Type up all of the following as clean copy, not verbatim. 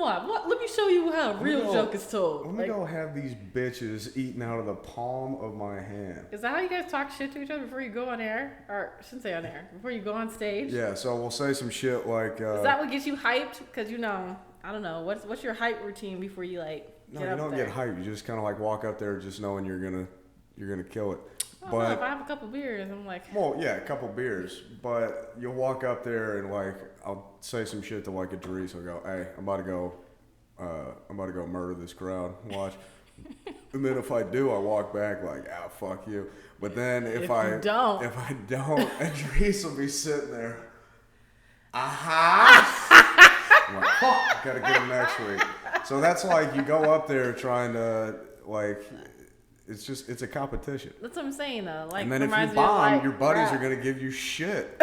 on. What? Let me show you how a real joke is told. Let me go have these bitches eating out of the palm of my hand. Is that how you guys talk shit to each other before you go on air? Or I shouldn't say on air. Before you go on stage? Yeah, so we'll say some shit like... is that what gets you hyped? Because, I don't know. What's your hype routine before you, get No, you don't get hyped. You just kind of, walk up there just knowing you're gonna kill it. But if I have a couple beers, I'm like... Well, yeah, a couple beers. But you'll walk up there and, I'll say some shit to, Idris. I'll go, hey, I'm about to go murder this crowd. Watch. And then if I do, I walk back fuck you. But then if I don't, Idris will be sitting there. Aha! I'm like, fuck, gotta get him next week. So that's you go up there trying to, it's a competition. That's what I'm saying, though. And then if you bomb, your buddies are going to give you shit.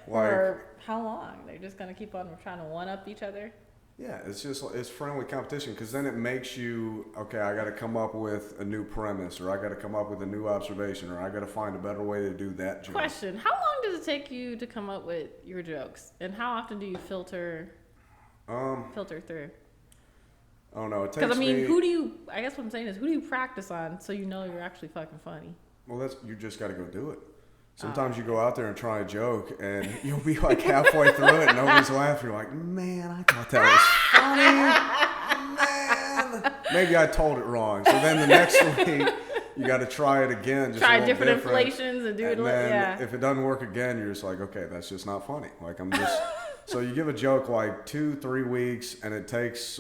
For how long? They're just going to keep on trying to one-up each other? Yeah, it's friendly competition because then it makes you, okay, I got to come up with a new premise, or I got to come up with a new observation, or I got to find a better way to do that joke. Question, how long does it take you to come up with your jokes? And how often do you filter through? I don't know. It takes I guess what I'm saying is, who do you practice on so you know you're actually fucking funny? Well, you just got to go do it. Sometimes you go out there and try a joke, and you'll be halfway through it, and nobody's laughing. You're like, man, I thought that was funny. Man. Maybe I told it wrong. So then the next week, you got to try it again. Just try different inflations and do it. And then if it doesn't work again, you're just like, okay, that's just not funny. So you give a joke 2-3 weeks, and it takes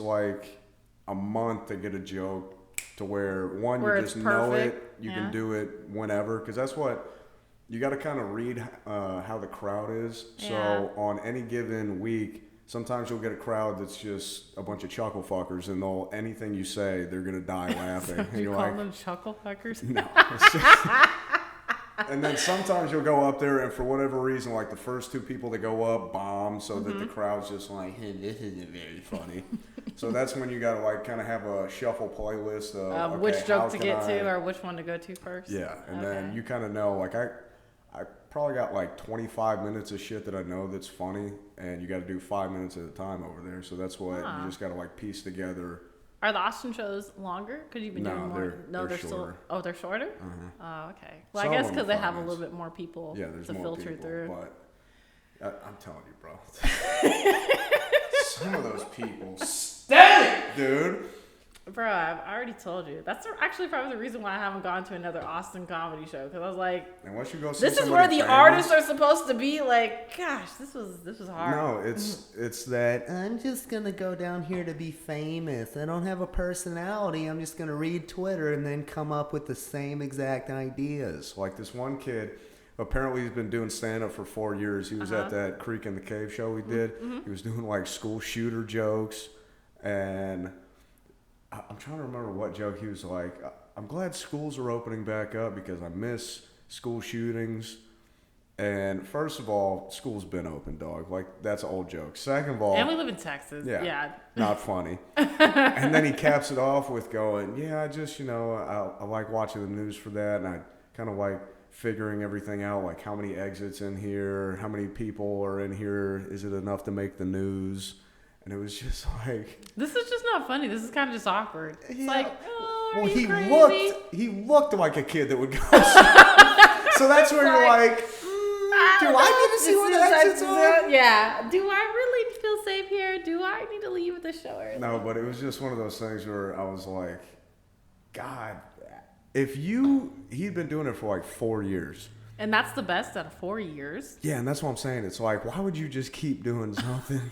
a month to get a joke to where you just know it, you can do it whenever, because that's what you got to kind of read how the crowd is. So on any given week, sometimes you'll get a crowd that's just a bunch of chuckle fuckers, and anything you say, they're gonna die laughing. So you call them chuckle fuckers? No. And then sometimes you'll go up there, and for whatever reason, the first 2 people that go up bomb, so that the crowd's just hey, this isn't very funny. So that's when you got to kind of have a shuffle playlist of okay, which joke to get to or which one to go to first. Yeah, and then you kind of know I probably got 25 minutes of shit that I know that's funny, and you got to do 5 minutes at a time over there. So that's what you just got to piece together. Are the Austin shows longer? Because you've been doing more. They're shorter. Oh, they're shorter? Uh-huh. Oh, okay. Well, I guess because they have a little bit more people to more filter people, through. But I'm telling you, bro. Some of those people stink, dude. Bro, I've already told you. That's actually probably the reason why I haven't gone to another Austin comedy show. Because I was like, and once you go see this is where the artists are supposed to be. Gosh, this was hard. No, it's that I'm just gonna go down here to be famous. I don't have a personality. I'm just gonna read Twitter and then come up with the same exact ideas. Like this one kid. Apparently, he's been doing stand-up for 4 years. He was at that Creek in the Cave show we did. Mm-hmm. He was doing school shooter jokes, and I'm trying to remember what joke he was like. I'm glad schools are opening back up because I miss school shootings. And first of all, school's been open, dog. That's an old joke. Second of all... And we live in Texas. Yeah. Not funny. And then he caps it off with going, yeah, I just, I like watching the news for that. And I kind of like figuring everything out, how many exits in here, how many people are in here, is it enough to make the news? And it was just this is just not funny. This is kind of just awkward. It's well, he looked like a kid that would go. So that's where you're like, do I need to see what the exits are? Yeah. Do I really feel safe here? Do I need to leave the show? No, but it was just one of those things where I was like, God, he'd been doing it for 4 years. And that's the best out of 4 years? Yeah, and that's what I'm saying. It's why would you just keep doing something?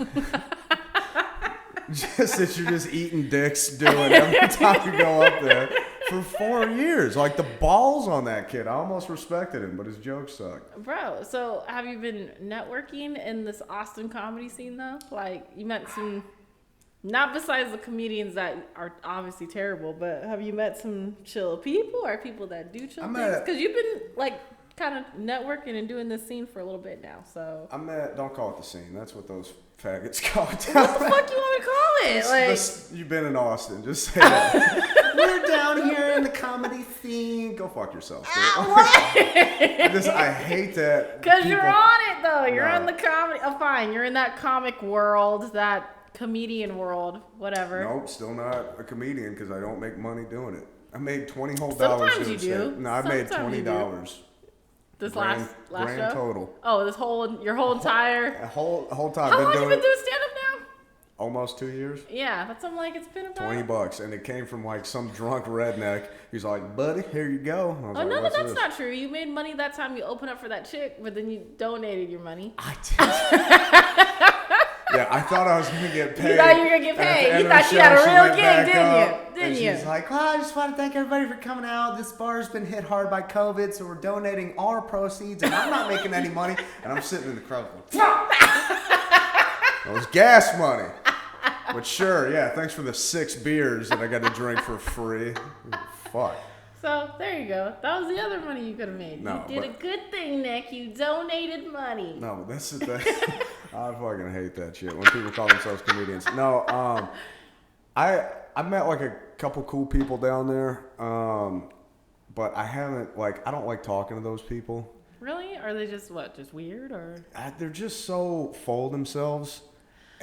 Just that you're just eating dicks doing every time you go up there for 4 years. The balls on that kid. I almost respected him, but his jokes sucked. Bro, so have you been networking in this Austin comedy scene, though? You met some... Not besides the comedians that are obviously terrible, but have you met some chill people or people that do chill things? Because you've been kind of networking and doing this scene for a little bit now. So don't call it the scene. That's what those faggots call it. What the fuck you want me to call it? You've been in Austin. Just say that. We're down here in the comedy scene. Go fuck yourself. I hate that. Because you're on it though. You're on the comedy. Oh, fine. You're in that comic world that comedian world, whatever. Nope, still not a comedian because I don't make money doing it. I made $20 whole Sometimes doing you do. stand-up. No, I made Sometimes you do. $20. This Grand last show? total. Oh, your whole entire. A whole time. How Been long doing you been it doing stand up now? almost 2 years. Yeah, that's something like it's been about. $20, and it came from like some drunk redneck. He's like, "Buddy, here you go." And I was Oh like, no, "What's that's this?" not true. You made money that time you opened up for that chick, but then you donated your money. I did. Yeah, I thought I was gonna get paid. You thought you were gonna get And at the paid. end You of the thought you show, had a she real went gig, back didn't up, you? Didn't and you? she's like, "Well, I just want to thank everybody for coming out. This bar's been hit hard by COVID, so we're donating our proceeds, and I'm not making any money." And I'm sitting in the crowd going, "That was gas money." But sure, yeah, thanks for the 6 beers that I got to drink for free. Fuck. So there you go. That was the other money you could have made. No, you did a good thing, Nick. You donated money. No, but that's the thing. I fucking hate that shit when people call themselves comedians. No, I met like a couple cool people down there, but I haven't I don't like talking to those people. Really? Are they just weird or? They're just so full of themselves.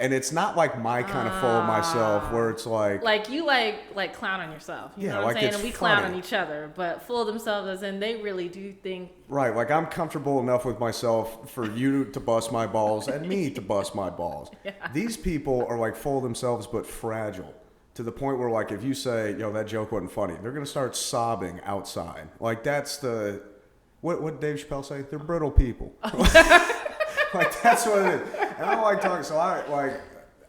And it's not like my kind of full of myself where it's like you like clown on yourself. You Yeah, know what I'm like saying? it's And we clown funny. on each other, but full of themselves as in they really do think. right, like I'm comfortable enough with myself for you to bust my balls and me to bust my balls. Yeah. These people are like full of themselves but fragile to the point where like if you say, "Yo, that joke wasn't funny," they're gonna start sobbing outside. Like that's the what did Dave Chappelle say? They're brittle people. Like that's what it is. And I don't like talking. So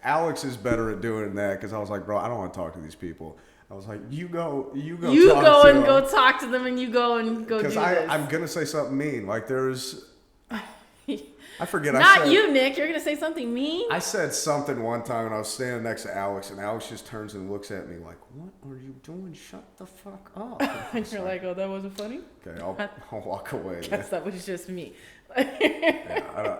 Alex is better at doing that because I was like, "Bro, I don't want to talk to these people." I was like, "You go You talk go to and them. go talk to them, and you go and go do Because this. I'm gonna say something mean. Like there's, I forget. Not I said, you, Nick. You're gonna say something mean. I said something one time, and I was standing next to Alex, and Alex just turns and looks at me like, "What are you doing? Shut the fuck up!" And you're like, "Oh, that wasn't funny." "Okay, I'll walk away." Guess that was just me. Yeah,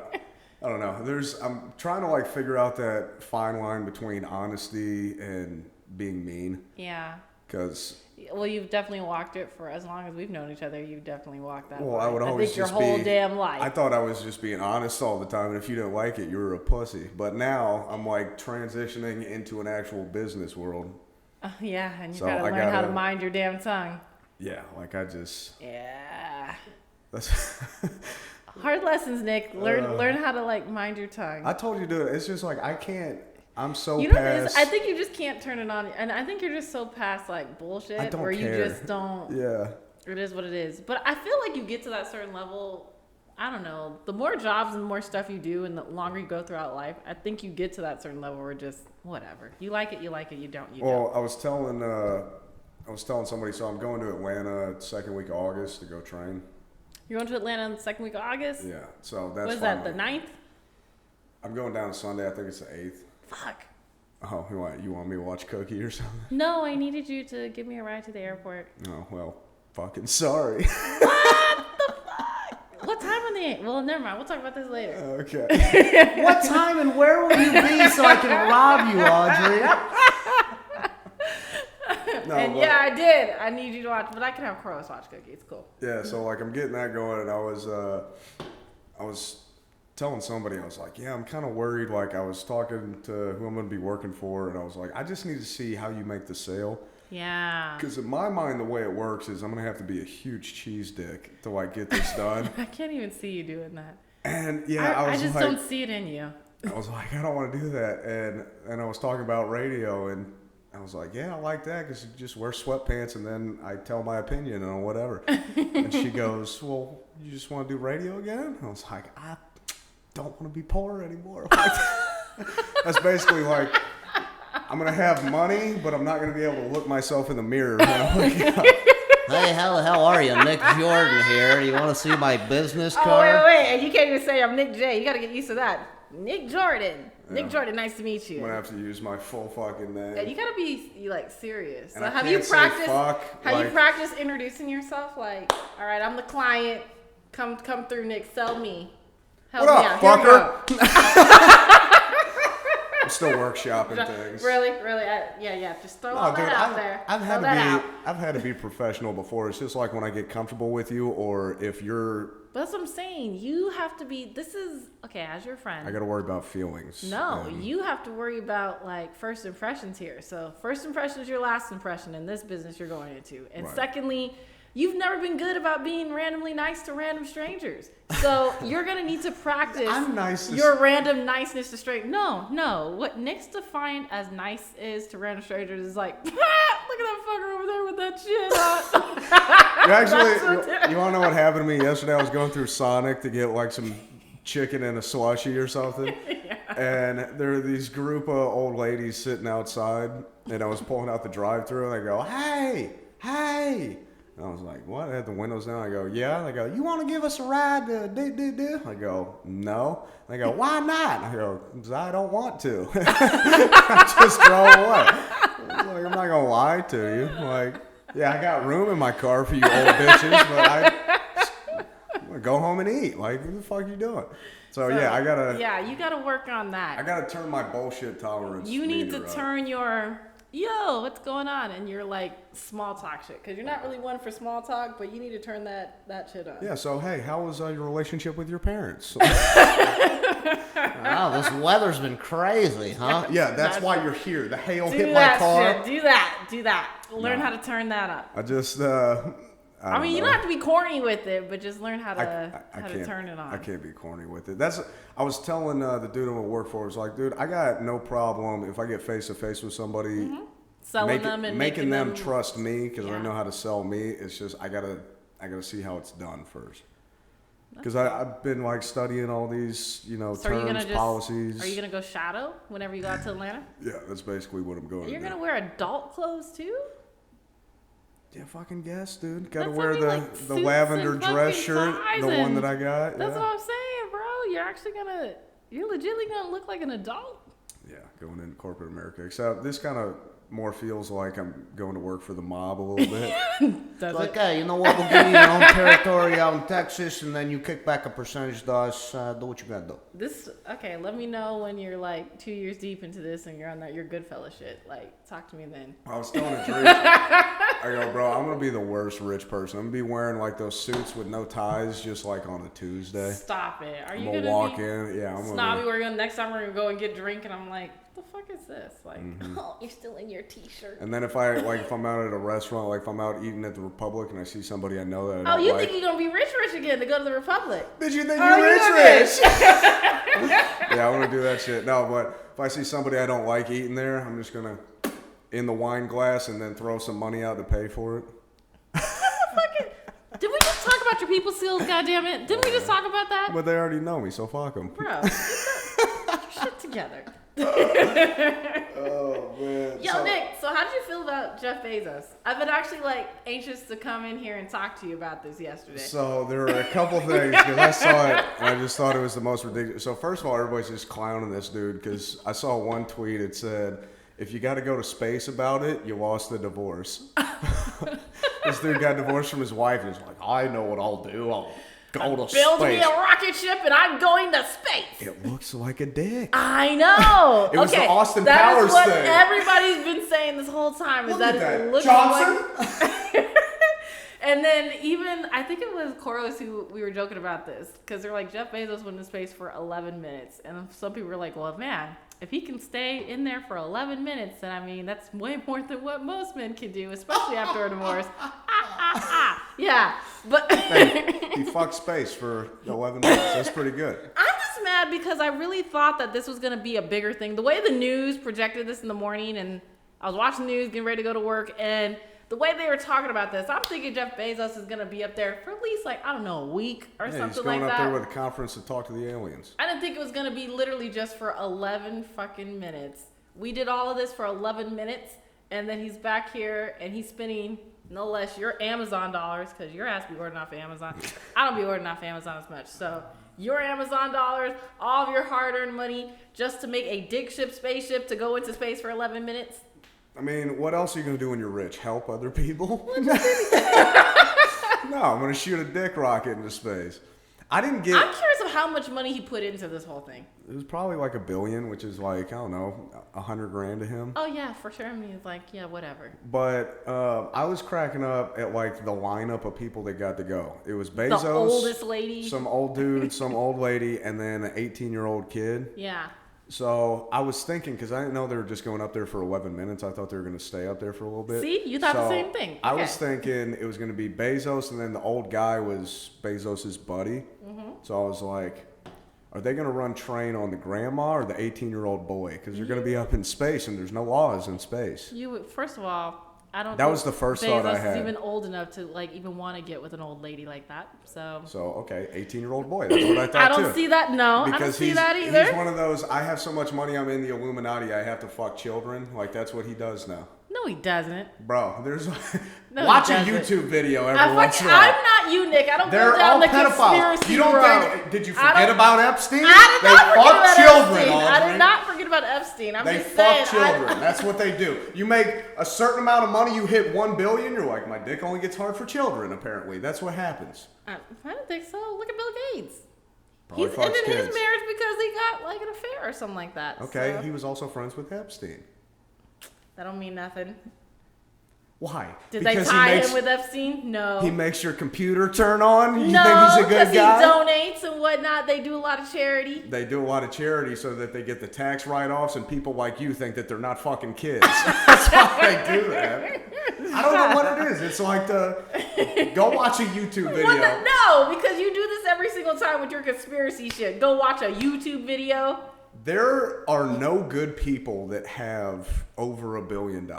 I don't know. I'm trying to like figure out that fine line between honesty and being mean. Yeah. Because Well, you've definitely walked it for as long as we've known each other. You've definitely walked that. Well, line. I would always think your just whole be, damn life. I thought I was just being honest all the time, and if you didn't like it, you were a pussy. But now I'm like transitioning into an actual business world. Yeah, and you So gotta I learn how to gotta- mind your damn tongue. Yeah, like I just. Yeah. That's Hard lessons, Nick. Learn how to like mind your tongue. I told you to do it. It's just like I can't. I'm so You know what it is? past. I think you just can't turn it on, and I think you're just so past like bullshit I don't where care. you just don't. Yeah. It is what it is. But I feel like you get to that certain level. I don't know. The more jobs and more stuff you do, and the longer you go throughout life, I think you get to that certain level where just whatever. You like it, you like it. You don't, you Well, don't. I was telling somebody, so I'm going to Atlanta second week of August to go train. You're going to Atlanta in the second week of August. Yeah, so that's. What is that? The 9th? I'm going down Sunday. I think it's the 8th. Fuck. Oh, you want me to watch Cookie or something? No, I needed you to give me a ride to the airport. Oh well, fucking sorry. What the fuck? What time on the 8th? Well, never mind. We'll talk about this later. Okay. What time and where will you be so I can rob you, Audrey? No, And but- yeah, I did. I need you to watch, but I can have Crows watch Cookie. It's cool. Yeah, so like I'm getting that going, and I was telling somebody, I was like, yeah, I'm kind of worried. Like I was talking to who I'm going to be working for, and I was like, I just need to see how you make the sale. Yeah. Because in my mind, the way it works is I'm going to have to be a huge cheese dick to like get this done. I can't even see you doing that. And yeah, I I was just like, don't see it in you. I was like, I don't want to do that. And I was talking about radio, and I was like, yeah, I like that because you just wear sweatpants and then I tell my opinion or whatever. And she goes, well, you just want to do radio again? I was like, I don't want to be poor anymore. Like, that's basically like, I'm going to have money, but I'm not going to be able to look myself in the mirror when I wake up. Hey, how are you? Nick Jordan here. You want to see my business Oh, card? wait. And you can't even say I'm Nick J. You got to get used to that. Nick Jordan. Nick Jordan, nice to meet I'm you. going to have to use my full fucking name. Yeah, you got to be like serious. And So I have you can't say practiced? fuck, Have you like- practiced introducing yourself? Like, all right, I'm the client. Come through, Nick. Sell me. Help What me up, out. Here we go. I'm still workshopping things. Really? Yeah. Just throw all that out there. I've had Throw that out. I've had to be professional before. It's just like when I get comfortable with you, or if you're But that's what I'm saying. You have to be, this is, okay, as your friend. I got to worry about feelings. No, you have to worry about like first impressions here. So first impression is your last impression in this business you're going into. And secondly, you've never been good about being randomly nice to random strangers. So you're going to need to practice your random niceness to strangers. No. What Nick's defined as nice is to random strangers is like, look at that fucker over there with that shit on. Actually, you want to know what happened to me yesterday? I was going through Sonic to get like some chicken and a slushie or something. And there were these group of old ladies sitting outside. And I was pulling out the drive-thru and they go, hey. And I was like, what? I had the windows down. I go, yeah. They go, you want to give us a ride to do? I go, no. They go, why not? I go, because I don't want to. I just drove away. I was like, I'm not going to lie to you. Like, yeah, I got room in my car for you old bitches, but I'm going to go home and eat. Like, what the fuck are you doing? So yeah, I got to. Yeah, you got to work on that. I got to turn my bullshit tolerance. You need to turn your... Yo, what's going on? And you're like small talk shit. Because you're not really one for small talk, but you need to turn that shit on. Yeah, so hey, how was your relationship with your parents? Wow, this weather's been crazy, huh? Yeah, that's why you're here. The hail hit my car. Shit. Do that. Learn how to turn that up. I just, I mean, you don't have to be corny with it, but just learn how to turn it on. I can't be corny with it. I was telling the dude I'm gonna work for, was like, dude, I got no problem if I get face to face with somebody, making them trust me because I know how to sell me. It's just I gotta see how it's done first. Because I've been like studying all these, terms, policies. Are you gonna go shadow whenever you go out to Atlanta? Yeah, that's basically what I'm going. You're gonna wear adult clothes too? Yeah, fucking guess, dude. Gotta wear the lavender dress shirt, the one that I got. That's what I'm saying, bro. You're legitimately gonna look like an adult. Yeah, going into corporate America. Except this kind of more feels like I'm going to work for the mob a little bit. Hey, you know what? We'll give you your own territory out in Texas, and then you kick back a percentage to us. Do what you gotta do. Let me know when you're like 2 years deep into this and you're on that your Goodfella shit. Like, talk to me then. I was telling a Drake, I go, bro, I'm gonna be the worst rich person. I'm gonna be wearing like those suits with no ties, just like on a Tuesday. Stop it. Are you gonna walk in? Yeah, I'm snobby. Next time we're gonna go and get drink, and I'm like, what the fuck is this? Like, oh, you're still in your t-shirt. And then if I'm out at a restaurant, like if I'm out eating at the Republic and I see somebody I know that I don't you think you're gonna be rich again to go to the Republic? Bitch, you think you're rich? Yeah, I want to do that shit. No, but if I see somebody I don't like eating there, I'm just gonna in the wine glass and then throw some money out to pay for it. Did we just talk about your people skills, goddammit? Didn't we just talk about that? But they already know me, so fuck them. Bro, get your shit together. Oh, man. Yo, Nick, so how did you feel about Jeff Bezos? I've been actually, anxious to come in here and talk to you about this yesterday. So there were a couple things, because I saw it, and I just thought it was the most ridiculous. So first of all, everybody's just clowning this dude, because I saw one tweet, it said, if you got to go to space about it, you lost the divorce. This dude got divorced from his wife, and he's like, I know what I'll do. I'll go to space. Build me a rocket ship, and I'm going to space. It looks like a dick. I know. It was the Austin Powers thing. That's what thing. Everybody's been saying this whole time. Is Look that it looks Johnson? like... And then even, I think it was Corliss who we were joking about this. Because they're like, Jeff Bezos went into space for 11 minutes. And some people were like, well, man, if he can stay in there for 11 minutes, then I mean, that's way more than what most men can do, especially after a divorce. Yeah, but he fucked space for 11 minutes. That's pretty good. I'm just mad because I really thought that this was going to be a bigger thing. The way the news projected this in the morning, and I was watching the news, getting ready to go to work, and the way they were talking about this, I'm thinking Jeff Bezos is going to be up there for at least, a week or something like that. He's going up there with a conference to talk to the aliens. I didn't think it was going to be literally just for 11 fucking minutes. We did all of this for 11 minutes, and then he's back here, and he's spending no less your Amazon dollars, because your ass be ordering off of Amazon. I don't be ordering off of Amazon as much. So your Amazon dollars, all of your hard-earned money, just to make a dick ship spaceship to go into space for 11 minutes. I mean, what else are you going to do when you're rich? Help other people? No, I'm going to shoot a dick rocket into space. I'm curious of how much money he put into this whole thing. It was probably like $1 billion, which is like, I don't know, $100,000 to him. Oh yeah, for sure. I mean, it's like, yeah, whatever. But I was cracking up at like the lineup of people that got to go. It was Bezos, The oldest lady, some old dude, some old lady, and then an 18-year-old kid. Yeah. So I was thinking, because I didn't know they were just going up there for 11 minutes. I thought they were going to stay up there for a little bit. See, you thought the So same thing. I Okay. was thinking it was going to be Bezos, and then the old guy was Bezos's buddy. Mm-hmm. So I was like, are they going to run train on the grandma or the 18-year-old boy? Because they're going to be up in space, and there's no laws in space. You would, first of all, I don't. That think was the first Bezos thought I is had. even old enough to like even want to get with an old lady like that. So. So okay, 18-year-old boy. That's what I thought I don't too. see that. No, I don't Because see that either. he's one of those. I have so much money. I'm in the Illuminati. I have to fuck children. Like that's what he does now. No, he doesn't. Bro, there's No, watch he a doesn't. YouTube video every once in a I'm while. not you, Nick. I don't They're go down all the pedophiles. conspiracy You don't road. think? Did you I forget don't- about Epstein? I did They not forget fuck about children, Epstein. I Audrey. did not forget about Epstein. I'm They just saying. fuck children. That's what they do. You make a certain amount of money, you hit $1 billion. You're like, my dick only gets hard for children. Apparently, that's what happens. I don't think so. Look at Bill Gates. Probably He's fucks ended his kids. marriage because he got like an affair or something like that. Okay, so he was also friends with Epstein. that don't mean nothing. Why? Did Because they tie him with Epstein? No. he makes your computer turn on. You no, think he's a good because guy? he donates and whatnot. They do a lot of charity. They do a lot of charity so that they get the tax write-offs, and people like you think that they're not fucking kids. That's why they do that. I don't know what it is. It's like go watch a YouTube video. No, because you do this every single time with your conspiracy shit. Go watch a YouTube video. There are no good people that have over $1 billion.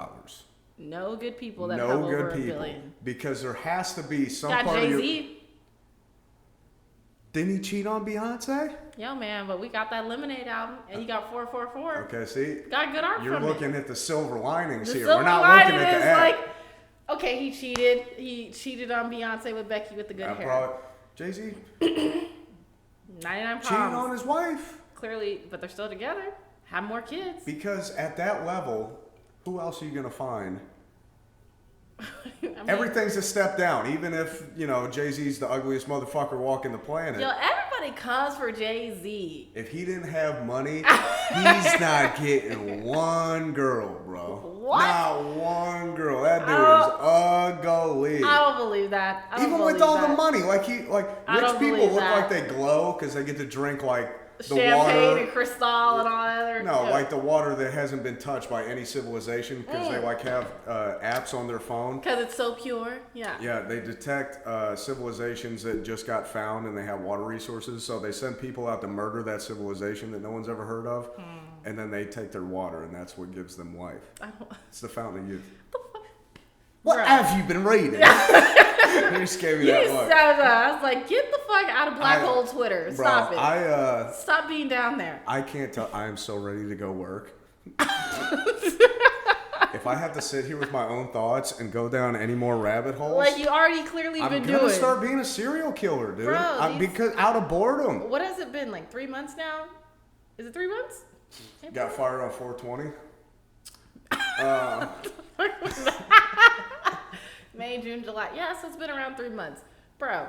No good people that have No over good $1 people. billion. Because there has to be some Got part of your... Jay-Z. Didn't he cheat on Beyonce? Yo, man, but we got that Lemonade album, and you got 444. Okay, see? Got good art You're from looking it. at the silver linings The here. silver We're not lining looking at is the act. like, okay, he cheated. He cheated on Beyonce with Becky with the good hair. Jay-Z 99 cheating problems. on his wife. Clearly, but they're still together. Have more kids. Because at that level, who else are you going to find? I mean, Everything's a step down. Even if, Jay-Z's the ugliest motherfucker walking the planet. Yo, everybody comes for Jay-Z. If he didn't have money, he's not getting one girl, bro. What? Not one girl. That dude is ugly. I don't believe that. I don't Even with believe all that. the money, I rich don't people believe look that. like they glow because they get to drink like the Champagne water. and Cristal and all that other. No, yeah. like the water that hasn't been touched by any civilization because they like have apps on their phone. Because it's so pure. Yeah. Yeah, they detect civilizations that just got found and they have water resources. So they send people out to murder that civilization that no one's ever heard of. And then they take their water and that's what gives them life. It's the fountain of youth. What Bruh. have you been reading? You just gave me that look. I was like, get the fuck out of black hole Twitter. Bro, Stop it. Stop being down there. I can't tell. I am so ready to go work. If I have to sit here with my own thoughts and go down any more rabbit holes, Like you already clearly I'm been gonna doing. start being a serial killer, dude. Bro, Because out of boredom. What has it been? Like 3 months now? Is it 3 months? Got fired on 420. May, June, July. Yeah, so it's been around 3 months. Bro,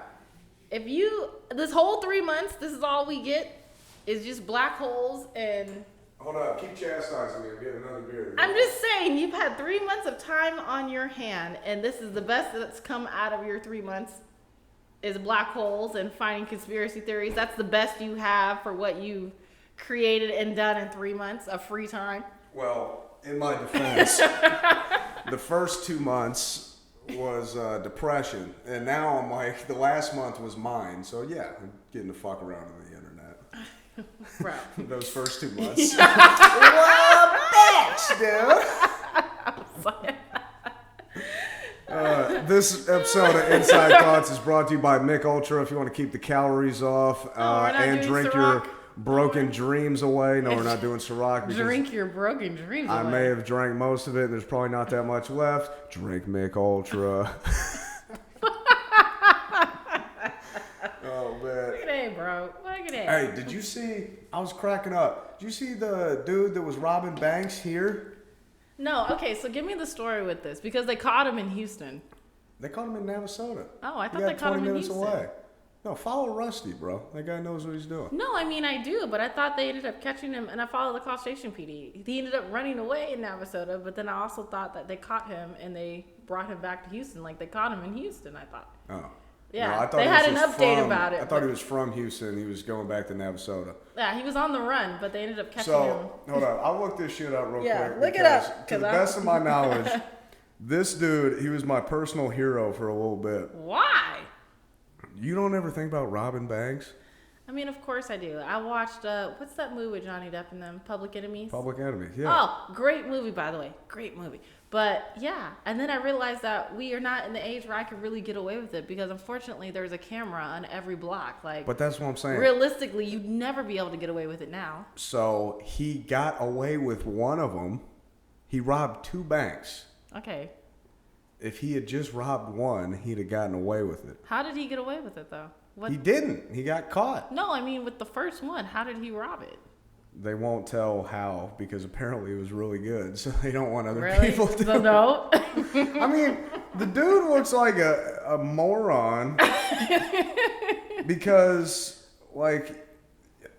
if you, this whole 3 months, this is all we get is just black holes and. Hold up, keep chastising me. I'm getting another beer. I'm just saying, you've had 3 months of time on your hand, and this is the best that's come out of your 3 months is black holes and finding conspiracy theories. That's the best you have for what you've created and done in 3 months of free time. Well, in my defense, the first 2 months was depression, and now I'm like, the last month was mine. So yeah, I'm getting the fuck around on the internet. Bro. Those first 2 months. Well, bitch, dude. This episode of Inside Thoughts is brought to you by Mick Ultra. If you want to keep the calories off we're not and doing drink Ciroc? your broken dreams away. No, we're not doing Ciroc. because Drink your broken dreams I away. may have drank most of it, and there's probably not that much left. Drink Mick Ultra. Oh, man. Look at that, bro. Look at that. Hey, did you see? I was cracking up. Did you see the dude that was robbing banks here? No, okay, so give me the story with this, because they caught him in Houston. They caught him in Navasota. Oh, I thought He they got caught 20 him in minutes Houston. away. No, follow Rusty, bro. That guy knows what he's doing. No, I mean, I do, but I thought they ended up catching him, and I followed the College Station PD. He ended up running away in Navasota, but then I also thought that they caught him and they brought him back to Houston. Like, they caught him in Houston, I thought. Oh. Yeah, no, I thought they he had an was update about it. I thought he was from Houston. He was going back to Navasota. Yeah, he was on the run, but they ended up catching him. So, hold on. I'll look this shit up real quick. Look it up. To the best of my knowledge, this dude, he was my personal hero for a little bit. Why? You don't ever think about robbing banks? I mean, of course I do. I watched, what's that movie with Johnny Depp and them? Public Enemies? Public Enemy, yeah. Oh, great movie, by the way. Great movie. But, yeah. And then I realized that we are not in the age where I could really get away with it because, unfortunately, there's a camera on every block. Like, But that's what I'm saying. realistically, you'd never be able to get away with it now. So, he got away with one of them. He robbed 2 banks. Okay. If he had just robbed one, he'd have gotten away with it. How did he get away with it, though? What? He didn't. He got caught. No, I mean, with the first one, how did he rob it? They won't tell how because apparently it was really good, so they don't want other Really? people to So no? I mean, the dude looks like a moron because, like,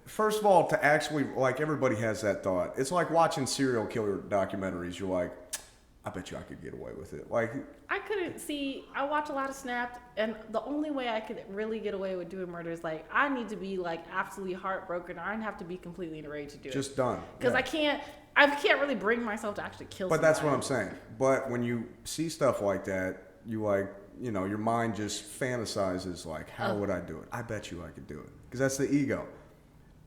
first of all, to actually, like, everybody has that thought. It's like watching serial killer documentaries. You're like, I bet you I could get away with it. Like, I couldn't see. I watch a lot of Snapped, and the only way I could really get away with doing murder is like I need to be like absolutely heartbroken, or I have to be completely enraged to do it. just done. Because Yeah. I can't really bring myself to actually kill. But somebody. that's what I'm saying. But when you see stuff like that, you like, you know, your mind just fantasizes like, how would I do it? I bet you I could do it. Because that's the ego.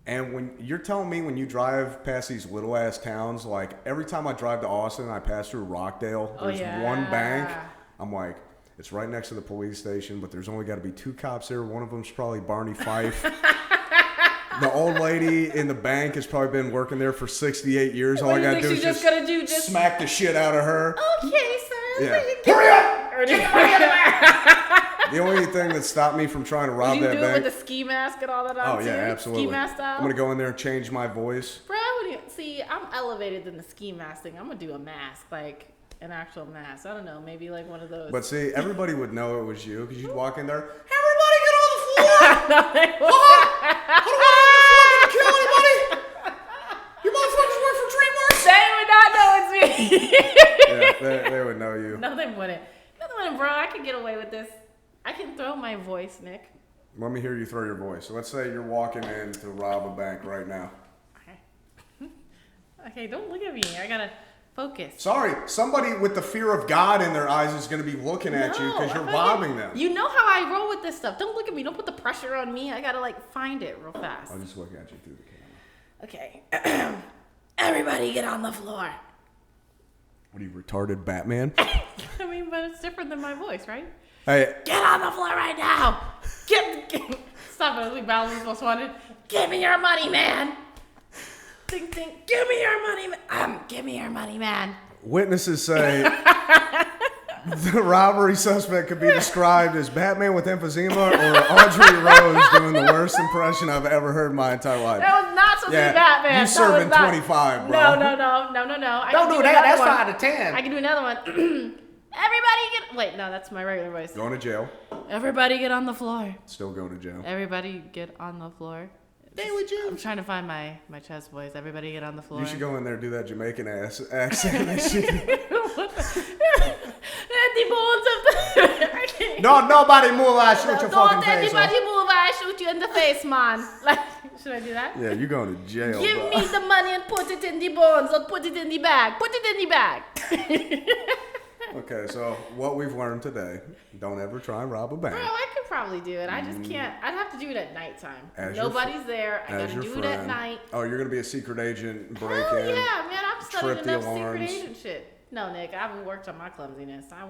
And when you're telling me when you drive past these little ass towns, like every time I drive to Austin, I pass through Rockdale. There's one bank. I'm like, it's right next to the police station, but there's only got to be 2 cops there. One of them's probably Barney Fife. The old lady in the bank has probably been working there for 68 years. All I got to do is just smack the shit out of her. Okay, sir. Yeah. Hurry up! The only thing that stopped me from trying to rob Did you that do bank. it with the ski mask and all that on Oh too? yeah, absolutely. Ski mask style? I'm gonna go in there and change my voice. Bro, see, I'm elevated than the ski mask thing. I'm gonna do a mask, like an actual mask. I don't know, maybe like one of those. But see, everybody would know it was you because you'd walk in there. Everybody get on the floor! No, they won't. I don't want to kill anybody. You motherfuckers work for DreamWorks. They would not know it's me. Yeah, they would know you. No, they wouldn't. No, they wouldn't, bro. I could get away with this. I can throw my voice, Nick. Let me hear you throw your voice. So let's say you're walking in to rob a bank right now. Okay. Okay, don't look at me. I gotta focus. Sorry, somebody with the fear of God in their eyes is going to be looking at you because you're robbing them. You know how I roll with this stuff. Don't look at me. Don't put the pressure on me. I gotta like find it real fast. I'll just look at you through the camera. Okay. Everybody get on the floor. What are you, retarded Batman? I mean, but it's different than my voice, right? Hey, Get on the floor right now. Get Stop it. We Balance Most Wanted. Give me your money, man. Think. Give me your money, man. Give me your money, man. witnesses say the robbery suspect could be described as Batman with emphysema or Audrey Rose doing the worst impression I've ever heard in my entire life. That was not supposed to be Batman. You serving 25, bro. No. Don't do that. That's 5 to 10. I can do another one. Everybody get... Wait, no, that's my regular voice. Going to jail. Everybody get on the floor. Still going to jail. Everybody get on the floor. I'm trying to find my chest voice. Everybody get on the floor. You should go in there and do that Jamaican accent. And shit. The bones of the... No, nobody move. I shoot your Don't fucking face off. anybody move. I shoot you in the face, man. Like, should I do that? Yeah, you're going to jail, Give bro. me the money and put it in the bones. Don't put it in the bag. Put it in the bag. Okay, so what we've learned today, don't ever try and rob a bank. Bro, I could probably do it. I just can't. I'd have to do it at nighttime. As your Nobody's there. I As gotta your do friend. it at night. Oh, you're going to be a secret agent, break Hell in. yeah, man. I'm studying trip the enough secret alarms. agent shit. No, Nick, I haven't worked on my clumsiness. I'm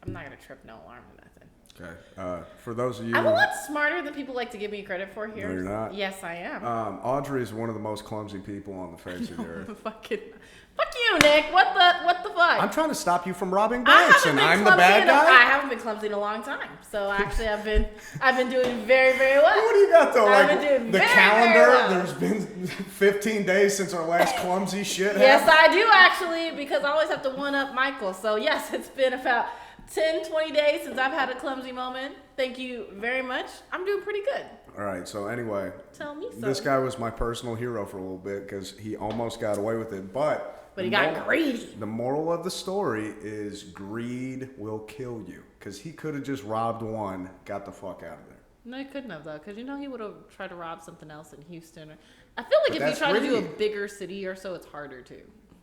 not gonna trip no alarm or nothing. Okay, for those of you... I'm a lot smarter than people like to give me credit for here. No, you're not. Yes, I am. Audrey is one of the most clumsy people on the face of the earth. Fuck you, Nick. What the fuck? I'm trying to stop you from robbing I banks, haven't and been I'm the clumsy bad in a- I guy? haven't been clumsy in a long time. So actually, I've been doing very, very well. What do you got, though? I've Like, been doing the very, calendar, very well. there's been 15 days since our last clumsy shit Yes, happened? I do actually, because I always have to one up Michael. So yes, it's been about 10, 20 days since I've had a clumsy moment. Thank you very much. I'm doing pretty good. All right, so anyway, Tell me something. this guy was my personal hero for a little bit because he almost got away with it, but he got greedy. The moral of the story is greed will kill you because he could have just robbed one, got the fuck out of there. No, he couldn't have though, because he would have tried to rob something else in Houston. I feel like if you try to do a bigger city or so, it's harder to.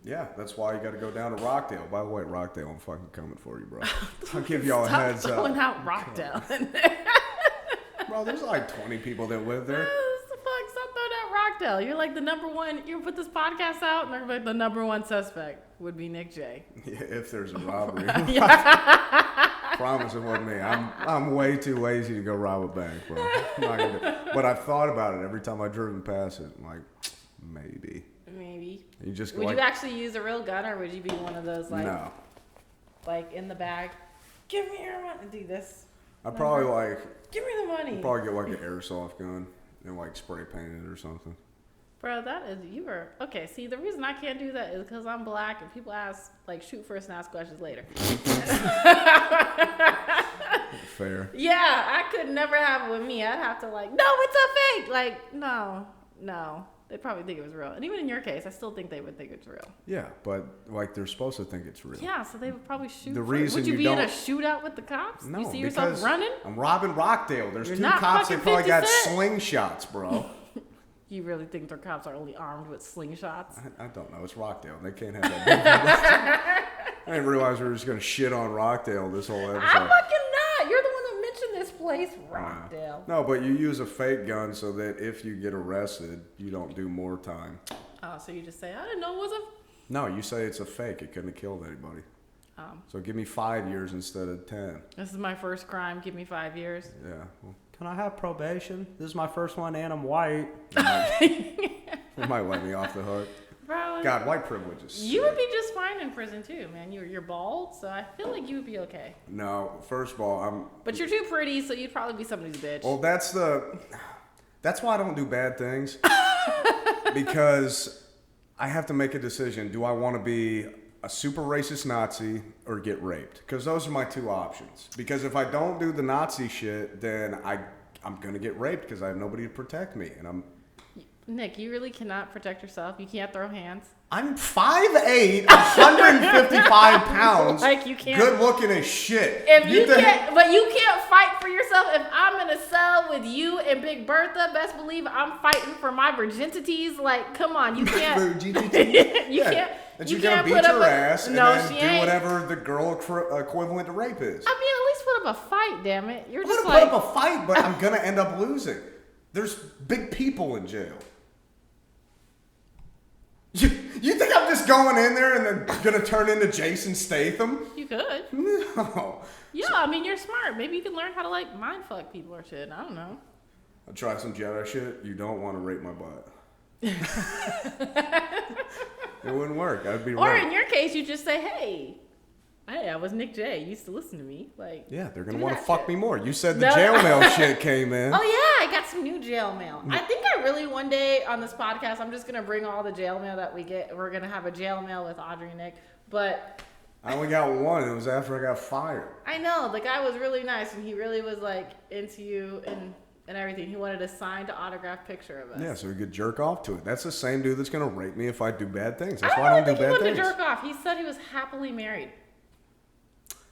Yeah, that's why you got to go down to Rockdale. By the way, Rockdale, I'm fucking coming for you, bro. I'll give y'all a heads up. Stop throwing out Rockdale. Bro, there's like 20 people that live there. Stop throwing out Rockdale. You're like the number one. You put this podcast out, and they're like the number one suspect would be Nick J. Yeah, if there's a robbery. Promise it wasn't me. I'm way too lazy to go rob a bank, bro. I'm not gonna do it. But I've thought about it every time I've driven past it. I'm like, maybe. You just would you actually use a real gun, or would you be one of those like, no, like in the bag? Give me your money. Do this. I'd probably like. Give me the money. I'd probably get like an airsoft gun and like spray paint it or something. Bro, you were okay. See, the reason I can't do that is because I'm black, and people ask like shoot first and ask questions later. Fair. Yeah, I could never have it with me. I'd have to like, no, it's a fake. Like, no. They'd probably think it was real. And even in your case, I still think they would think it's real. Yeah, but like they're supposed to think it's real. Yeah, so they would probably shoot. The reason would you be don't... in a shootout with the cops? No, you see yourself running? I'm robbing Rockdale. There's You're two not cops that fucking probably got 50 Cent. slingshots, bro. You really think their cops are only armed with slingshots? I don't know. It's Rockdale. They can't have that. I didn't realize we were just gonna shit on Rockdale this whole episode. I'm fucking not. You're the one that mentioned this place, Rockdale. No, but you use a fake gun so that if you get arrested, you don't do more time. Oh, so you just say, I didn't know it was a... No, you say it's a fake. It couldn't have killed anybody. So give me 5 years instead of 10. This is my first crime. Give me 5 years. Yeah. Well, Can I have probation? This is my first one and I'm white. they might let me off the hook. Bro, God, white privilege is you sick. would be just fine in prison too, man. You're bald, so I feel like you would be okay. No, first of all, But you're too pretty, so you'd probably be somebody's bitch. Well, that's why I don't do bad things. Because I have to make a decision. Do I want to be a super racist Nazi or get raped? Because those are my two options. Because if I don't do the Nazi shit, then I'm going to get raped because I have nobody to protect me. And Nick, you really cannot protect yourself. You can't throw hands. I'm 5'8", 155 pounds. Like you can't. Good looking as shit. If you can't, but you can't fight for yourself. If I'm in a cell with you and Big Bertha, best believe I'm fighting for my virginities. Like, come on, you can't. you can't. And you she's gonna can't beat put up your ass and then she do ain't. whatever the girl equivalent to rape is. I mean, at least put up a fight, damn it. You're I'm just gonna like. put up a fight, but I'm gonna end up losing. There's big people in jail. You think I'm just going in there and then gonna turn into Jason Statham? You could. No. Yeah, I mean, you're smart. Maybe you can learn how to, like, mind fuck people or shit. I don't know. I'll try some Jedi shit. You don't want to rape my butt. It wouldn't work. I'd be Or right. in your case, you just say, hey, I was Nick J. You used to listen to me. Like, Yeah, they're gonna do want to that fuck shit. me more. You said the No. jail mail shit came in. Oh, yeah, I got some new jail mail. I think I really, one day on this podcast, I'm just going to bring all the jail mail that we get. We're going to have a jail mail with Audrey and Nick. But I only got one. It was after I got fired. I know, the guy was really nice, and he really was, like, into you and everything. He wanted a signed autographed picture of us. Yeah, so we could jerk off to it. That's the same dude that's gonna rape me if I do bad things. I That's don't why I really don't do think he bad wanted things. to jerk off. He said he was happily married.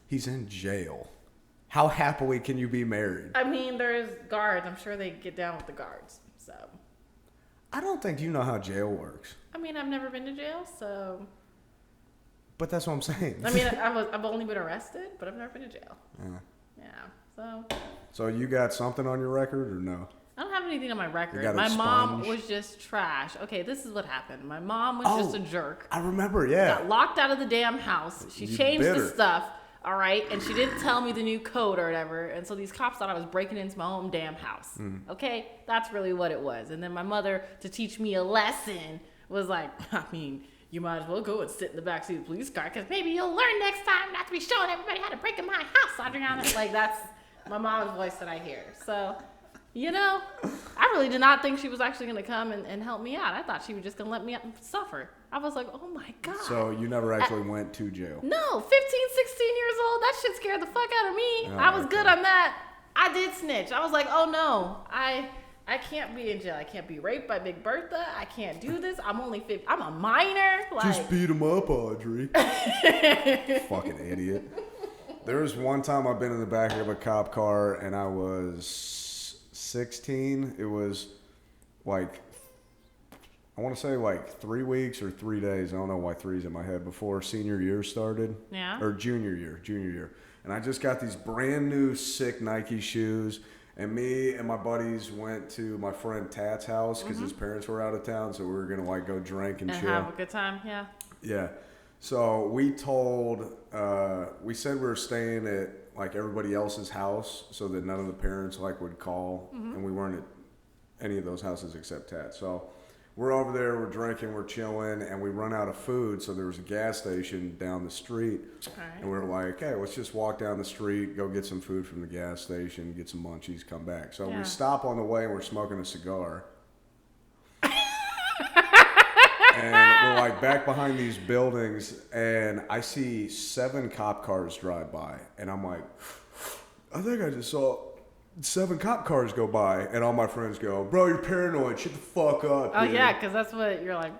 He's in jail. How happily can you be married? I mean, there's guards. I'm sure they get down with the guards. So, I don't think you know how jail works. I mean, I've never been to jail, so. But that's what I'm saying. I mean, I've only been arrested, but I've never been to jail. Yeah. So. So you got something on your record or no? I don't have anything on my record. got My mom expunged? was just trash. Okay, this is what happened. My mom was just a jerk. I remember, yeah. Got locked out of the damn house. She You changed bitter. the stuff, all right? And she didn't tell me the new code or whatever. And so these cops thought I was breaking into my own damn house. Okay? That's really what it was. And then my mother, to teach me a lesson, was like, I mean, you might as well go and sit in the backseat of the police car because maybe you'll learn next time not to be showing everybody how to break in my house, Adriana. Like, that's my mom's voice that I hear. So, you know, I really did not think she was actually going to come and help me out. I thought she was just going to let me suffer. I was like, oh my God. So you never actually went to jail? No, 15, 16 years old. That shit scared the fuck out of me. Oh, I was okay. good on that. I did snitch. I was like, oh no, I can't be in jail. I can't be raped by Big Bertha. I can't do this. I'm only 15. I'm a minor. Like, Just beat him up, Audrey. Fucking idiot. There was one time I've been in the back of a cop car and I was 16. It was like, I want to say like 3 weeks or 3 days. I don't know why 3's in my head. Before senior year started. Yeah. Or junior year. And I just got these brand new sick Nike shoes. And me and my buddies went to my friend Tat's house because his parents were out of town. So we were going to like go drink and chill. have a good time. Yeah. Yeah. So we we said we were staying at like everybody else's house so that none of the parents like would call. And we weren't at any of those houses except Tat. So we're over there, we're drinking, we're chilling, and we run out of food. So there was a gas station down the street. All right. And we were like, hey, let's just walk down the street, go get some food from the gas station, get some munchies, come back. So we stop on the way and we're smoking a cigar. And we're like back behind these buildings, and I see 7 cop cars drive by, and I'm like, I think I just saw 7 cop cars go by, and all my friends go, bro, you're paranoid, shut the fuck up. Oh dude. yeah, because that's what you're like.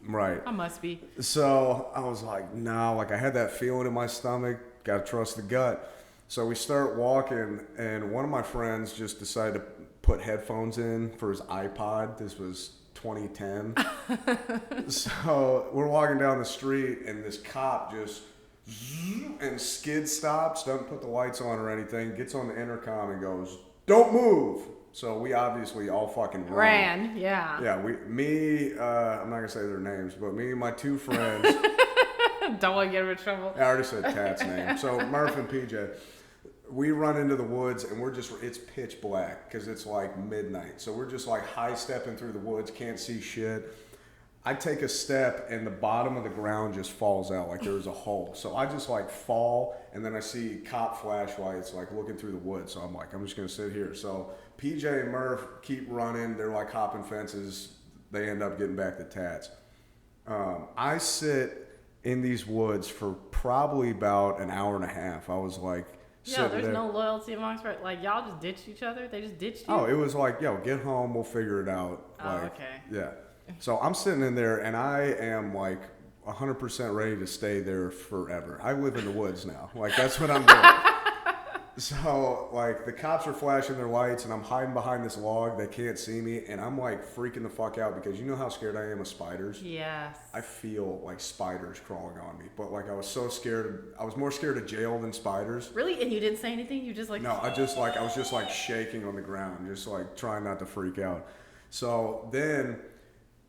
Right. I must be. So I was like, nah, like I had that feeling in my stomach, gotta trust the gut. So we start walking, and one of my friends just decided to put headphones in for his iPod. This was 2010. So we're walking down the street and this cop just and skid stops, doesn't put the lights on or anything, gets on the intercom and goes, don't move. So we obviously all fucking Ran, yeah. Yeah, I'm not gonna say their names, but me and my 2 friends. Don't want to get him in trouble. I already said Tat's name. So Murph and PJ. We run into the woods and it's pitch black because it's like midnight. So we're just like high stepping through the woods, can't see shit. I take a step and the bottom of the ground just falls out like there's a hole. So I just like fall and then I see cop flashlights like looking through the woods. So I'm like, I'm just going to sit here. So PJ and Murph keep running. They're like hopping fences. They end up getting back to Tats. I sit in these woods for probably about an hour and a half. I was like, yeah, there's no loyalty amongst friends. Like, y'all just ditched each other? They just ditched you? Oh, it was like, yo, get home, we'll figure it out. Oh, Like, okay. Yeah. So I'm sitting in there, and I am like 100% ready to stay there forever. I live in the woods now. Like, that's what I'm doing. So, like, the cops are flashing their lights, and I'm hiding behind this log. They can't see me, and I'm, like, freaking the fuck out because you know how scared I am of spiders? Yes. I feel like spiders crawling on me. But, like, I was so scared. I was more scared of jail than spiders. Really? And you didn't say anything? You just, like... No, I was just, like, shaking on the ground, just, like, trying not to freak out. So then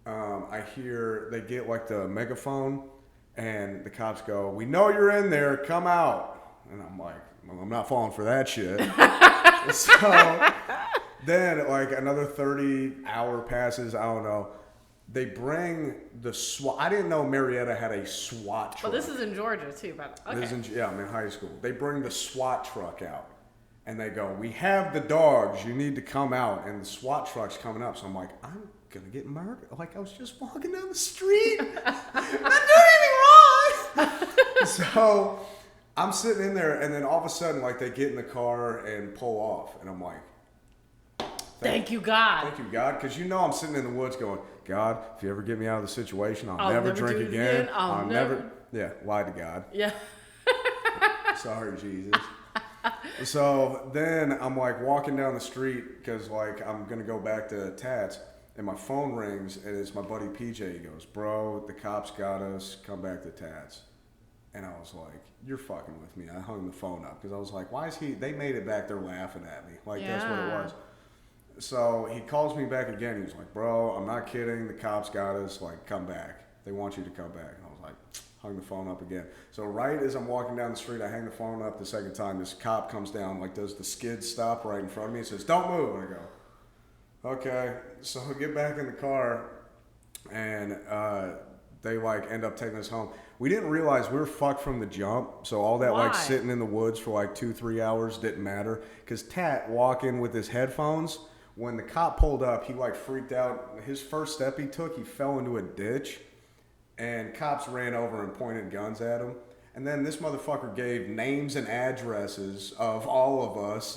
I hear they get, like, the megaphone, and the cops go, we know you're in there. Come out. And I'm like... Well, I'm not falling for that shit. So then, like, another 30-hour passes. I don't know. They bring the SWAT. I didn't know Marietta had a SWAT truck. Well, this is in Georgia, too. But okay. Yeah, I'm in high school. They bring the SWAT truck out. And they go, we have the dogs. You need to come out. And the SWAT truck's coming up. So I'm like, I'm going to get murdered. Like, I was just walking down the street. I'm not doing anything wrong. So... I'm sitting in there, and then all of a sudden, like, they get in the car and pull off. And I'm like, Thank you, God. Thank you, God. Because you know I'm sitting in the woods going, God, if you ever get me out of the situation, I'll never drink do it again. I'll never... Yeah, lie to God. Yeah. Sorry, Jesus. So then I'm, like, walking down the street because, like, I'm going to go back to Tats. And my phone rings, and it's my buddy PJ. He goes, bro, the cops got us. Come back to Tats. And I was like, you're fucking with me. I hung the phone up because I was like, why is he? They made it back there laughing at me. Like, That's what it was. So he calls me back again. He's like, bro, I'm not kidding. The cops got us. Like, come back. They want you to come back. And I was like, hung the phone up again. So right as I'm walking down the street, I hang the phone up the second time. This cop comes down, like, does the skid stop right in front of me. He says, don't move. And I go, okay. So I get back in the car, and they, like, end up taking us home. We didn't realize we were fucked from the jump, so all that, like, sitting in the woods for, like, 2-3 hours didn't matter. Because Tat walking with his headphones, when the cop pulled up, he, like, freaked out. His first step he took, he fell into a ditch, and cops ran over and pointed guns at him. And then this motherfucker gave names and addresses of all of us.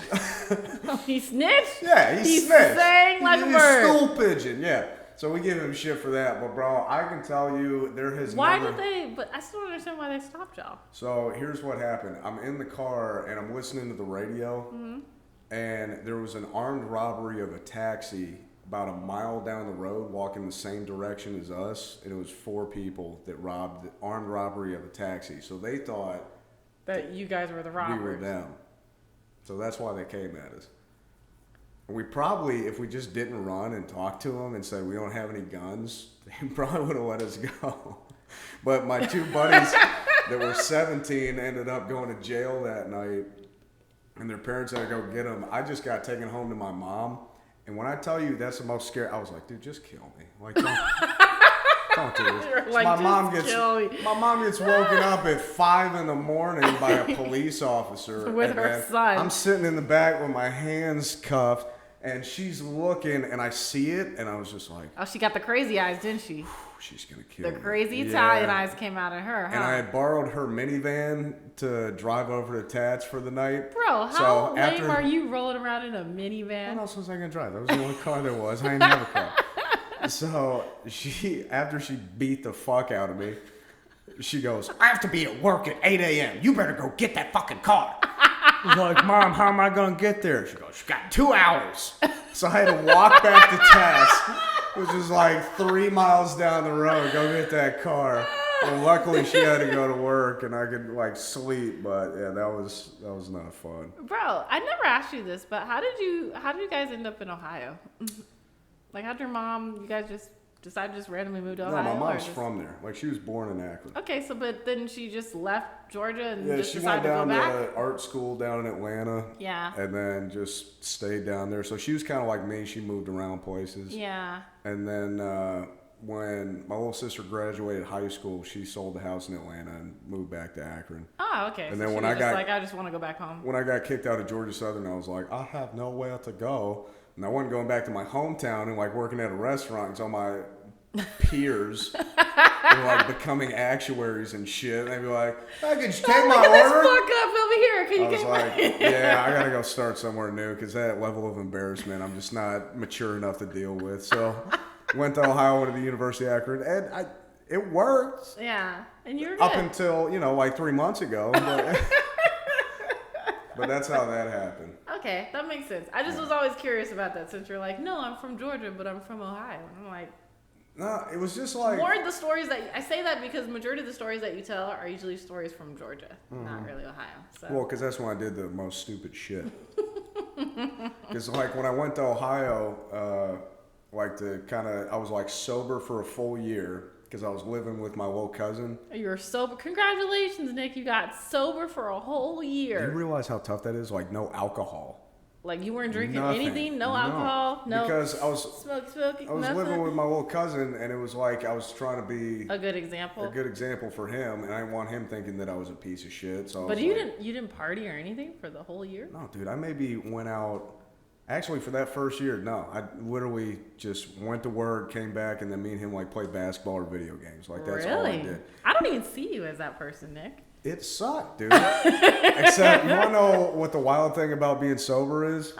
He snitched? Yeah, he He's snitched. sang like a bird. Stool pigeon, yeah. So we give him shit for that. But, bro, I can tell you there has Why never... did they... But I still don't understand why they stopped y'all. So here's what happened. I'm in the car, and I'm listening to the radio. And there was an armed robbery of a taxi about a mile down the road, walking the same direction as us, and it was 4 people that robbed the armed robbery of a taxi. So they thought that you guys were the robbers. we were them. So that's why they came at us. And we probably, if we just didn't run and talk to them and said we don't have any guns, they probably would have let us go. But my 2 buddies that were 17 ended up going to jail that night, and their parents had to go get them. I just got taken home to my mom. And when I tell you that's the most scary, I was like, dude, just kill me. Like, don't do this. You're like, my "Just kill me." mom gets woken up at 5 in the morning by a police officer. With and her then son. I'm sitting in the back with my hands cuffed, and she's looking, and I see it, and I was just like, Oh, she got the crazy eyes, didn't she? she's going to kill The me. crazy Yeah. Italian eyes came out of her, huh? And I had borrowed her minivan to drive over to Tats for the night. Bro, how So lame after- are you rolling around in a minivan? What else was I gonna drive? That was the only car there was. I didn't have a car. So after she beat the fuck out of me, she goes, I have to be at work at 8 a.m. You better go get that fucking car. I was like, Mom, how am I gonna get there? She goes, You got 2 hours. so I had to walk back to Tats, which is like 3 miles down the road, go get that car. And luckily she had to go to work and I could like sleep, but yeah, that was not fun. Bro, I never asked you this, but how did you guys end up in Ohio? Like, how'd your mom, you guys just decide to just randomly move to No, Ohio? my or mom's just- from there. Like she was born in Akron. Okay, so but then she just left Georgia and Yeah, just she went decided to go down back? to art school down in Atlanta. Yeah. And then just stayed down there. So she was kind of like me. She moved around places. Yeah. And then when my little sister graduated high school, she sold the house in Atlanta and moved back to Akron. Oh, okay. And So then she when was I just got- like, I just want to go back home. When I got kicked out of Georgia Southern, I was like, I have nowhere to go. And I wasn't going back to my hometown and like working at a restaurant until my peers were like becoming actuaries and shit. And they'd be like, I can just take Oh, my look at this order. fuck up over here. Can you I was get like, yeah, I gotta go start somewhere new because that level of embarrassment I'm just not mature enough to deal with. So went to Ohio, went to the University of Akron, and it worked Yeah. And you're good. up until like 3 months ago. But, but that's how that happened. Okay, that makes sense. I just was always curious about that since you're like, no, I'm from Georgia, but I'm from Ohio. And I'm like, No, it was just like more of the stories that I say that because majority of the stories that you tell are usually stories from Georgia, not really Ohio. So well, because that's when I did the most stupid shit. Because like when I went to Ohio, I was like sober for a full year because I was living with my little cousin. you were sober. Congratulations, Nick. You got sober for a whole Do year. you realize how tough that is? Like no alcohol. Like you weren't drinking Nothing. anything, no No. alcohol, no Because I was smoking, I was nothing. living with my little cousin, and it was like I was trying to be A good example. a good example for him, and I didn't want him thinking that I was a piece of shit. So, I But was you like, didn't party or anything for the whole year. No, dude, I maybe went out. Actually, for that first year, no, I literally just went to work, came back, and then me and him like played basketball or video games. Like that's all I Really? did. I don't even see you as that person, Nick. It sucked, dude. Except you want to know what the wild thing about being sober is?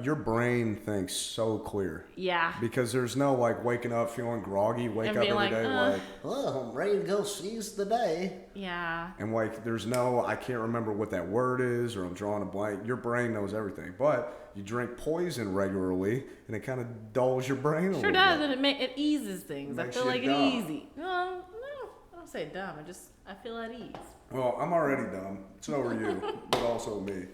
Your brain thinks so clear. Yeah. Because there's no like waking up feeling groggy, wake And up being every like, day like, Oh, I'm ready to go seize the day. Yeah. and like there's no, I can't remember what that word is, or I'm drawing a blank. Your brain knows everything, but you drink poison regularly, and it kind of dulls your brain a Sure little does, bit. and it eases things. I Makes feel you like dumb. it's easy. No, I don't say dumb. I feel at ease. Well, I'm already dumb. So are you, but also me.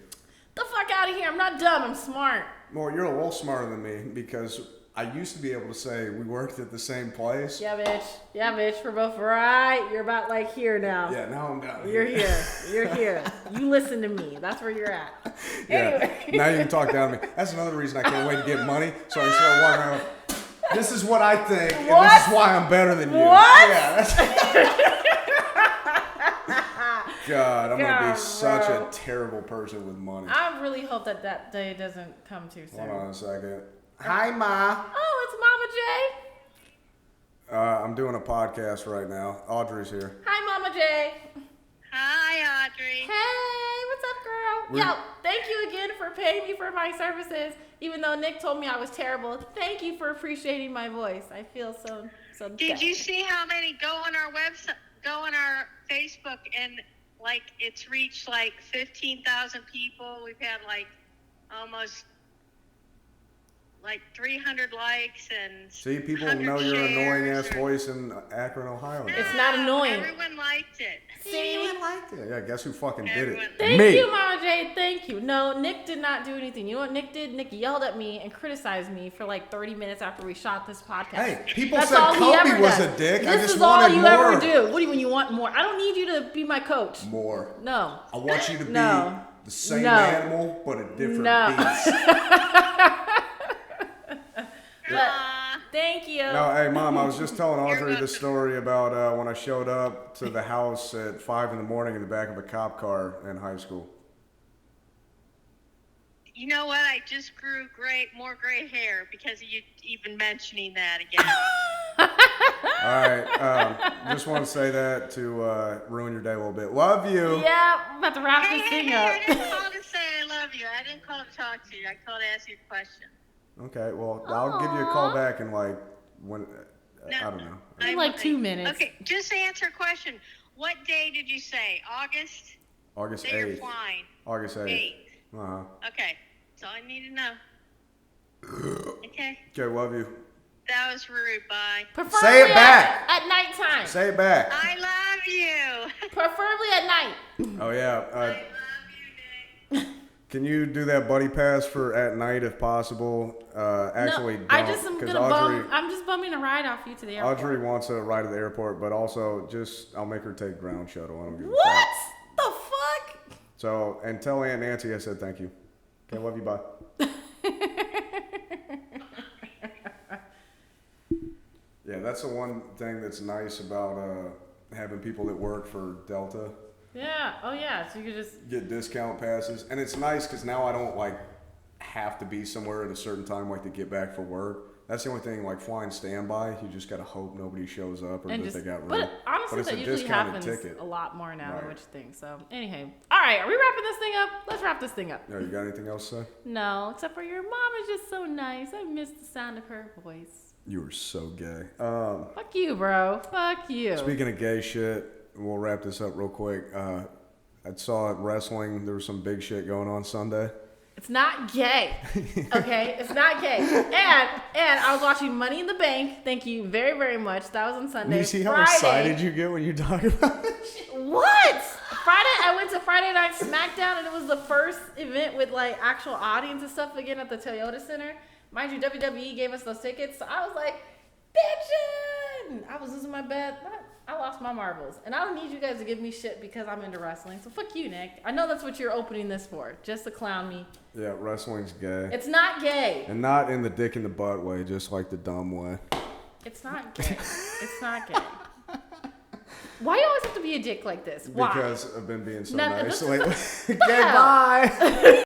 The fuck out of here! I'm not dumb. I'm smart. Well, you're a little smarter than me because I used to be able to say we worked at the same place. Yeah, bitch. Yeah, bitch. We're both right. You're about like here now. Yeah, now I'm down You're here. You're here. You listen to me. That's where you're at. Anyway. Yeah. Now you can talk down to me. That's another reason I can't wait to get money. So I can start walking around. This is what I think, and this is why I'm better than you. What? Yeah. That's... God, I'm gonna God, be such bro. a terrible person with money. I really hope that day doesn't come too soon. Hold on a second. Hi, Ma. Oh, it's Mama J. I'm doing a podcast right now. Audrey's here. Hi, Mama J. Hi, Audrey. Hey, what's up, girl? Yo, thank you again for paying me for my services. Even though Nick told me I was terrible, thank you for appreciating my voice. I feel so Did good. you see how many go on our website, go on our Facebook, and like it's reached like 15,000 people? We've had like almost like 300 likes and See, people 100 know your annoying shares ass voice in Akron, Ohio. now. It's not annoying. Everyone liked it. See? liked it. Yeah, guess who fucking did Everyone. it? Thank Me. you, Mama J. Thank you. No, Nick did not do anything. You know what Nick did? Nick yelled at me and criticized me for like 30 minutes after we shot this podcast. Hey, people That's said all he Kobe ever was does. a dick. This I just is all wanted you more. ever do. What do you mean you want more? I don't need you to be my coach. More. No. I want you to be No. the same No. animal, but a different No. beast. Thank you. No, hey, Mom, I was just telling You're Audrey welcome. this story about when I showed up to the house at 5 in the morning in the back of a cop car in high school. You know what? I just grew more gray hair because of you even mentioning that again. All right, just want to say that to ruin your day a little bit. Love you. Yeah, I'm about to wrap Hey, this hey, thing hey, up. I didn't call to say I love you. I didn't call to talk to you. I called to ask you a question. Okay, well, I'll give you a call Aw. back in like when No. I don't know. In like 2 minutes. Okay, just answer a question. What day did you say? August? August Day you're 8th. flying. August 8th. 8th. Uh-huh. Okay, that's all I need to know. Okay, Okay, love you. that was rude. Bye. Preferably Say it back. At nighttime. Say it back. I love you. Preferably at night. Oh, yeah. I love you, Nick. Can you do that buddy pass for at night if possible? Actually, no, don't. I just am 'cause gonna Audrey, I'm just bumming a ride off you to the airport. Audrey wants a ride to the airport, but also I'll make her take ground shuttle. I don't give a What fuck. the fuck? So, and tell Aunt Nancy I said thank you. Okay, love you, bye. Yeah, that's the one thing that's nice about having people that work for Delta Yeah. Oh yeah. So you could just. get discount passes, and it's nice because now I don't like have to be somewhere at a certain time like to get back for work. That's the only thing, like flying standby, you just gotta hope nobody shows up or And that just, they got room. but honestly, it's that a usually discounted happens ticket. a lot more now than Right. what you think. So, anyhow, all right, are we wrapping this thing up? Let's wrap this thing up. No, you got anything else to say? No, except for your mom is just so nice. I miss the sound of her voice. You were so gay. Fuck you, bro. Fuck you. Speaking of gay shit, we'll wrap this up real quick. I saw at wrestling, there was some big shit going on Sunday. It's not gay. Okay? It's not gay. And I was watching Money in the Bank. Thank you very, very much. That was on Sunday. You see how Friday, excited you get when you talk about it? What? Friday, I went to Friday Night SmackDown, and it was the first event with like actual audience and stuff again at the Toyota Center. Mind you, WWE gave us those tickets, so I was like, bitchin'! I was losing my bet. I lost my marbles. And I don't need you guys to give me shit because I'm into wrestling. So fuck you, Nick. I know that's what you're opening this for, just to clown me. Yeah, wrestling's gay. It's not gay. And not in the dick in the butt way, just like the dumb way. It's not gay. It's not gay. Why you always have to be a dick like this? Why? Because I've been being so No, nice this is- lately. Okay, bye.